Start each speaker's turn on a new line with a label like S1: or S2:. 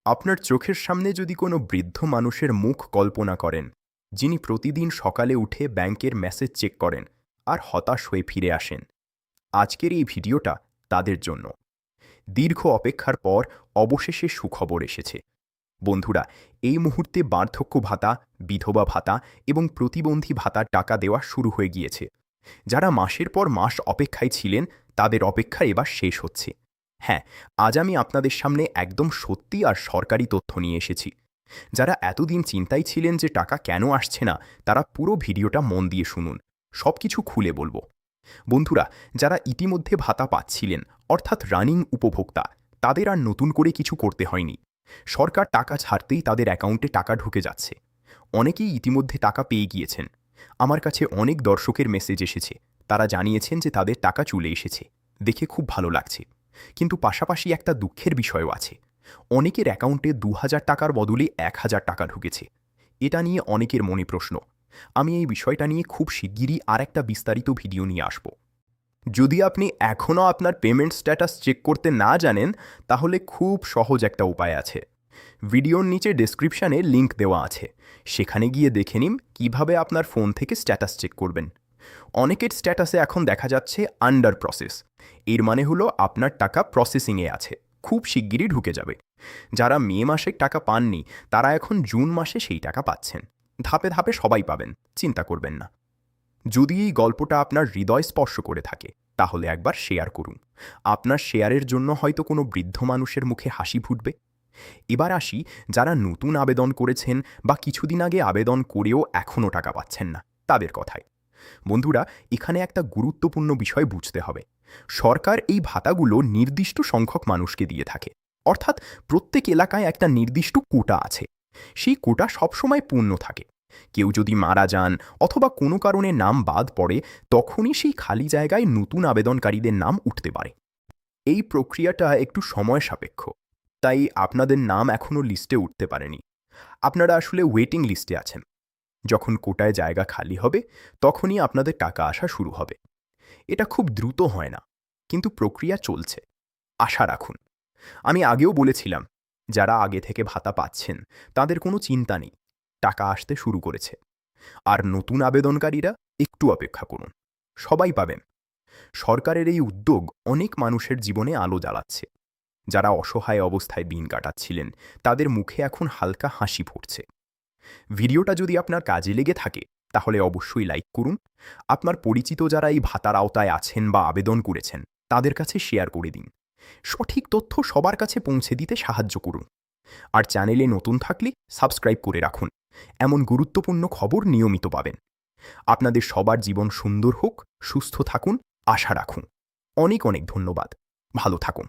S1: আপনার চোখের সামনে যদি কোনো বৃদ্ধ মানুষের মুখ কল্পনা করেন, যিনি প্রতিদিন সকালে উঠে ব্যাংকের মেসেজ চেক করেন আর হতাশ হয়ে ফিরে আসেন, আজকের এই ভিডিওটা তাদের জন্য। দীর্ঘ অপেক্ষার পর অবশেষে সুখবর এসেছে। বন্ধুরা, এই মুহূর্তে বার্ধক্য ভাতা, বিধবা ভাতা এবং প্রতিবন্ধী ভাতার টাকা দেওয়া শুরু হয়ে গিয়েছে। যারা মাসের পর মাস অপেক্ষায় ছিলেন, তাদের অপেক্ষা এবার শেষ হচ্ছে। হ্যাঁ, আজ আমি আপনাদের সামনে একদম সত্যি আর সরকারি তথ্য নিয়ে এসেছি। যারা এতদিন চিন্তায় ছিলেন যে টাকা কেন আসছে না, তারা পুরো ভিডিওটা মন দিয়ে শুনুন। সবকিছু খুলে বলবো। বন্ধুরা, যারা ইতিমধ্যে ভাতা পাচ্ছিলেন, অর্থাৎ রানিং উপভোক্তা, তাদের আর নতুন করে কিছু করতে হয়নি। সরকার টাকা ছাড়তেই তাদের অ্যাকাউন্টে টাকা ঢুকে যাচ্ছে। অনেকেই ইতিমধ্যে টাকা পেয়ে গিয়েছেন। আমার কাছে অনেক দর্শকের মেসেজ এসেছে। তারা জানিয়েছেন যে তাদের টাকা চলে এসেছে। দেখে খুব ভালো লাগছে। কিন্তু পাশাপাশি একটা দুঃখের বিষয়ও আছে। অনেকের অ্যাকাউন্টে ২,০০০ টাকার বদলে ১,০০০ টাকা ঢুকেছে। এটা নিয়ে অনেকের মনে প্রশ্ন। আমি এই বিষয়টা নিয়ে খুব শিগগিরই আর একটা বিস্তারিত ভিডিও নিয়ে আসব। যদি আপনি এখনও আপনার পেমেন্ট স্ট্যাটাস চেক করতে না জানেন, তাহলে খুব সহজ একটা উপায় আছে। ভিডিওর নিচে ডেসক্রিপশানে লিংক দেওয়া আছে। সেখানে গিয়ে দেখে নিন কীভাবে আপনার ফোন থেকে স্ট্যাটাস চেক করবেন। অনেকের স্ট্যাটাসে এখন দেখা যাচ্ছে আন্ডার প্রসেস। এর মানে হলো আপনার টাকা প্রসেসিংয়ে আছে, খুব শিগগিরই ঢুকে যাবে। যারা মে মাসে টাকা পাননি, তারা এখন জুন মাসে সেই টাকা পাচ্ছেন। ধাপে ধাপে সবাই পাবেন, চিন্তা করবেন না। যদি এই গল্পটা আপনার হৃদয় স্পর্শ করে থাকে, তাহলে একবার শেয়ার করুন। আপনার শেয়ারের জন্য হয়তো কোনো বৃদ্ধ মানুষের মুখে হাসি ফুটবে। এবার আসি যারা নতুন আবেদন করেছেন বা কিছুদিন আগে আবেদন করেও এখনও টাকা পাচ্ছেন না, তাদের কথায়। বন্ধুরা, এখানে একটা গুরুত্বপূর্ণ বিষয় বুঝতে হবে। সরকার এই ভাতাগুলো নির্দিষ্ট সংখ্যক মানুষকে দিয়ে থাকে। অর্থাৎ প্রত্যেক এলাকায় একটা নির্দিষ্ট কোটা আছে। সেই কোটা সবসময় পূর্ণ থাকে। কেউ যদি মারা যান অথবা কোনো কারণে নাম বাদ পড়ে, তখনই সেই খালি জায়গায় নতুন আবেদনকারীদের নাম উঠতে পারে। এই প্রক্রিয়াটা একটু সময় সাপেক্ষ, তাই আপনাদের নাম এখনও লিস্টে উঠতে পারেনি। আপনারা আসলে ওয়েটিং লিস্টে আছেন। যখন কোটায় জায়গা খালি হবে, তখনই আপনাদের টাকা আসা শুরু হবে। এটা খুব দ্রুত হয় না, কিন্তু প্রক্রিয়া চলছে। আশা রাখুন। আমি আগেও বলেছিলাম, যারা আগে থেকে ভাতা পাচ্ছেন, তাদের কোনো চিন্তা নেই। টাকা আসতে শুরু করেছে। আর নতুন আবেদনকারীরা একটু অপেক্ষা করুন, সবাই পাবেন। সরকারের এই উদ্যোগ অনেক মানুষের জীবনে আলো জ্বালাচ্ছে। যারা অসহায় অবস্থায় দিন কাটাচ্ছিলেন, তাদের মুখে এখন হালকা হাসি ফুটছে। ভিডিওটা যদি আপনার কাজে লেগে থাকে, তাহলে অবশ্যই লাইক করুন। আপনার পরিচিত যারা এই ভাতার আওতায় আছেন বা আবেদন করেছেন, তাদের কাছে শেয়ার করে দিন। সঠিক তথ্য সবার কাছে পৌঁছে দিতে সাহায্য করুন। আর চ্যানেলে নতুন থাকলে সাবস্ক্রাইব করে রাখুন। এমন গুরুত্বপূর্ণ খবর নিয়মিত পাবেন। আপনাদের সবার জীবন সুন্দর হোক, সুস্থ থাকুন, আশা রাখুন। অনেক অনেক ধন্যবাদ। ভালো থাকুন।